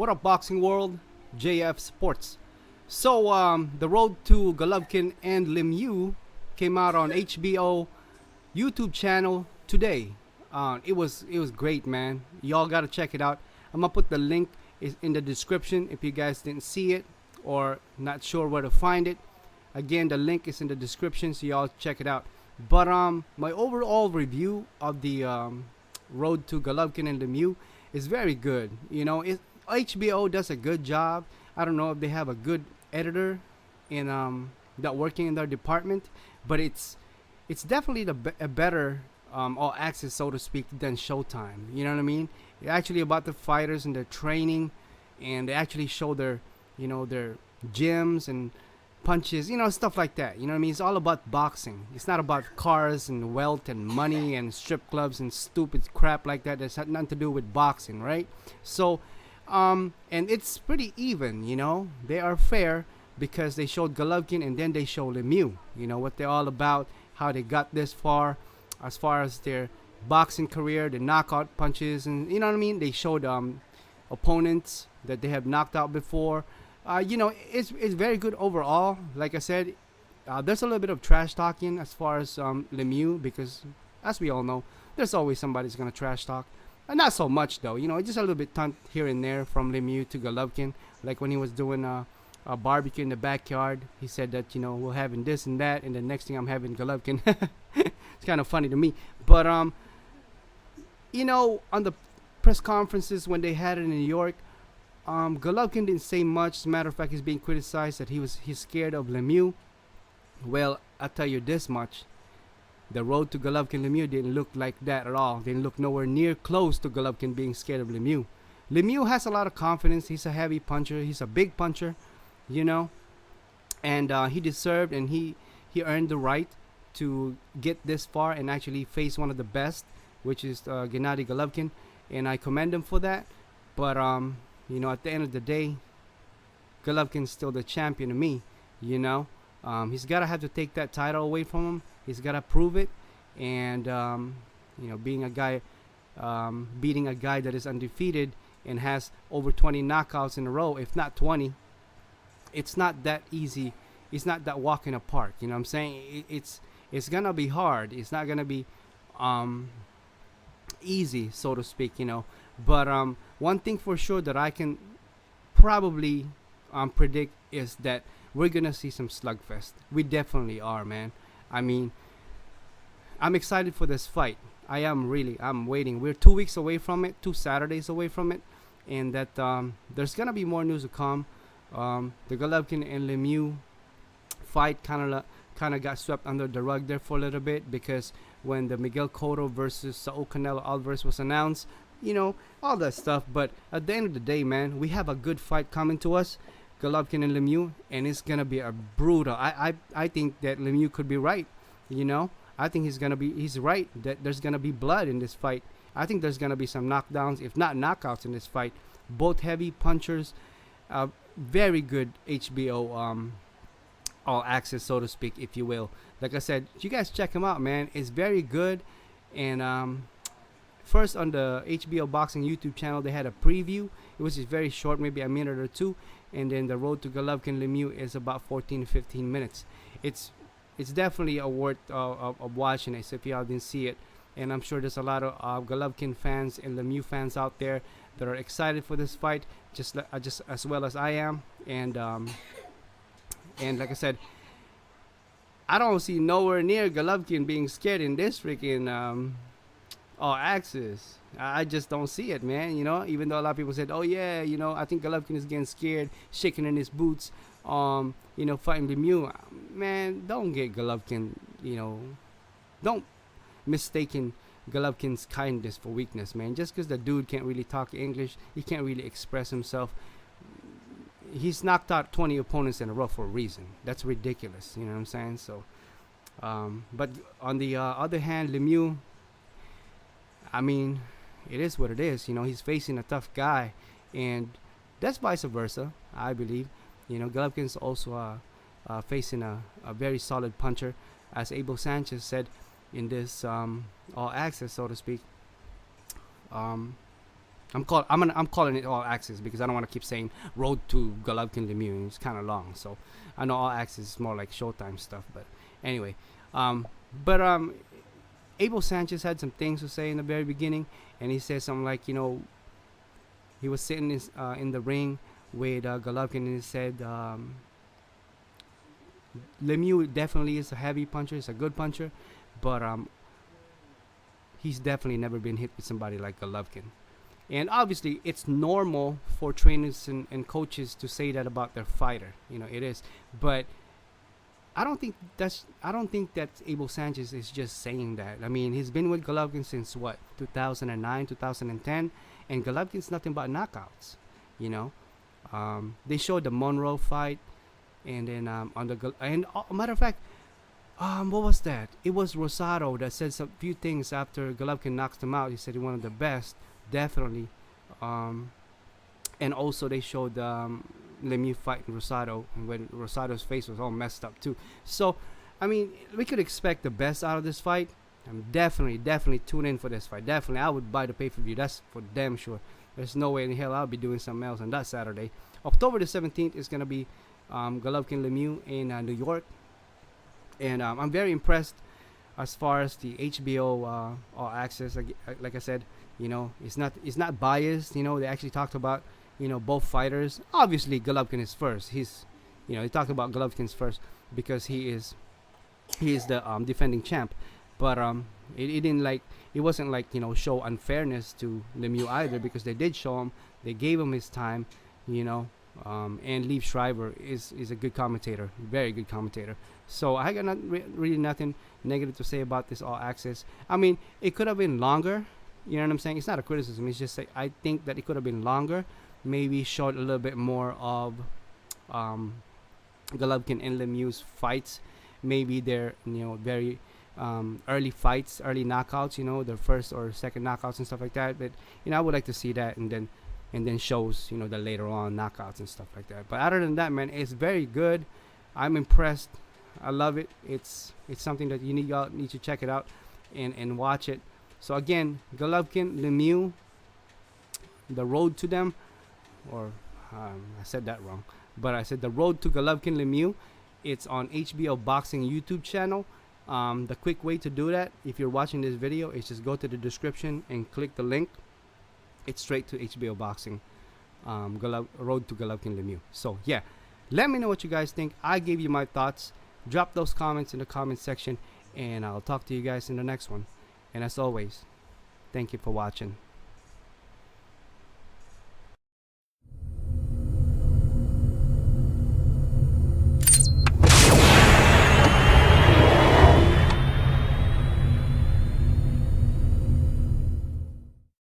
What up, boxing world? JF Sports. So, the road to Golovkin and Lemieux came out on HBO YouTube channel today. It was great, man. Y'all gotta check it out. I'm gonna put the link in the description if you guys didn't see it or not sure where to find it. Again, the link is in the description, so y'all check it out. But my overall review of the road to Golovkin and Lemieux is very good. HBO does a good job. I don't know if they have a good editor in that working in their department, but it's definitely a better all access, so to speak, than Showtime. You know what I mean? It's actually about the fighters and their training, and they actually show their gyms and punches, stuff like that. You know what I mean? It's all about boxing. It's not about cars and wealth and money and strip clubs and stupid crap like that. That's nothing to do with boxing, right? So, and it's pretty even. They are fair because they showed Golovkin and then they show Lemieux. What they're all about, how they got this far as their boxing career, the knockout punches, and you know what I mean. They showed opponents that they have knocked out before. It's very good overall. Like I said, there's a little bit of trash talking as far as Lemieux, because as we all know, there's always somebody's gonna trash talk. Not so much though, just a little bit here and there from Lemieux to Golovkin. Like when he was doing a barbecue in the backyard, he said that we're having this and that, and the next thing I'm having Golovkin. It's kind of funny to me, but on the press conferences when they had it in New York. Golovkin didn't say much. As a matter of fact, he's being criticized that he's scared of Lemieux. Well, I'll tell you this much. The road to Golovkin-Lemieux didn't look like that at all. Didn't look nowhere near close to Golovkin being scared of Lemieux. Lemieux has a lot of confidence. He's a heavy puncher. He's a big puncher, and he deserved and he earned the right to get this far and actually face one of the best, which is Gennady Golovkin, and I commend him for that. But at the end of the day, Golovkin's still the champion to me. He's gotta have to take that title away from him. He's gotta prove it, and being a guy, beating a guy that is undefeated and has over 20 knockouts in a row, if not 20, it's not that easy. It's not that walk in a park. You know what I'm saying? It's gonna be hard. It's not gonna be easy, so to speak. But one thing for sure that I can probably predict is that we're gonna see some slugfest. We definitely are, man. I mean, I'm excited for this fight. I'm waiting. We're 2 weeks away from it, 2 Saturdays away from it, and that there's gonna be more news to come. The Golovkin and Lemieux fight kind of got swept under the rug there for a little bit, because when the Miguel Cotto versus Saul Canelo Alvarez was announced, all that stuff. But at the end of the day, man, we have a good fight coming to us, Golovkin and Lemieux, and it's gonna be a brutal. I think that Lemieux could be right. I think he's right that there's gonna be blood in this fight. I think there's gonna be some knockdowns, if not knockouts, in this fight. Both heavy punchers, very good HBO all access, so to speak, if you will. Like I said, you guys check him out, man. It's very good. And first on the HBO Boxing YouTube channel, they had a preview. It was just very short, maybe a minute or two. And then the road to Golovkin Lemieux is about 14 to 15 minutes. It's definitely a worth of watching it, so if y'all didn't see it. And I'm sure there's a lot of Golovkin fans and Lemieux fans out there that are excited for this fight, just as well as I am. And like I said, I don't see nowhere near Golovkin being scared in this freaking all access. I just don't see it, man. Even though a lot of people said, "Oh yeah, I think Golovkin is getting scared, shaking in his boots, fighting Lemieux." Man, don't get Golovkin. Don't mistaken Golovkin's kindness for weakness, man. Just because the dude can't really talk English, he can't really express himself. He's knocked out 20 opponents in a row for a reason. That's ridiculous. You know what I'm saying? So, but on the other hand, Lemieux, I mean, it is what it is. He's facing a tough guy, and that's vice versa, I believe. Golovkin's also facing a very solid puncher, as Abel Sanchez said in this all access, so to speak. I'm calling it All Access because I don't want to keep saying Road to Golovkin Lemieux. It's kind of long, so I know All Access is more like Showtime stuff. But anyway, um, but Abel Sanchez had some things to say in the very beginning, and he said something like, he was sitting in the ring with Golovkin, and he said Lemieux definitely is a heavy puncher, he's a good puncher, but he's definitely never been hit with somebody like Golovkin. And obviously, it's normal for trainers and coaches to say that about their fighter. It is. But I don't think that Abel Sanchez is just saying that. I mean, he's been with Golovkin since what, 2009, 2010, and Golovkin's nothing but knockouts. They showed the Monroe fight, and then matter of fact, what was that? It was Rosado that said some few things after Golovkin knocks him out. He said he's one of the best, definitely. And also they showed Lemieux fighting Rosado, when Rosado's face was all messed up too. So, I mean, we could expect the best out of this fight. I'm definitely tune in for this fight. Definitely, I would buy the pay-per-view. That's for damn sure. There's no way in hell I'll be doing something else on that Saturday. October the 17th is gonna be Golovkin Lemieux in New York. And I'm very impressed as far as the HBO All Access. Like I said, it's not biased. They actually talked about both fighters. Obviously, Golovkin is first. They talked about Golovkin's first because he is the defending champ. But it wasn't like show unfairness to Lemieux either, because they did show him. They gave him his time. And Liev Schreiber is a good commentator, very good commentator. So I got really nothing negative to say about this All Access. I mean, it could have been longer. You know what I'm saying? It's not a criticism. It's just I think that it could have been longer. Maybe showed a little bit more of Golovkin and Lemieux's fights. Maybe their very early fights, early knockouts. Their first or second knockouts and stuff like that. But I would like to see that, and then shows the later on knockouts and stuff like that. But other than that, man, it's very good. I'm impressed. I love it. It's something that y'all need to check it out and watch it. So again, Golovkin, Lemieux, the road to them, or I said that wrong, but I said the road to Golovkin Lemieux. It's on HBO Boxing YouTube channel. The quick way to do that, if you're watching this video, is just go to the description and click the link. It's straight to HBO Boxing, Road to Golovkin Lemieux. So yeah, let me know what you guys think. I gave you my thoughts. Drop those comments in the comment section, and I'll talk to you guys in the next one. And as always, thank you for watching.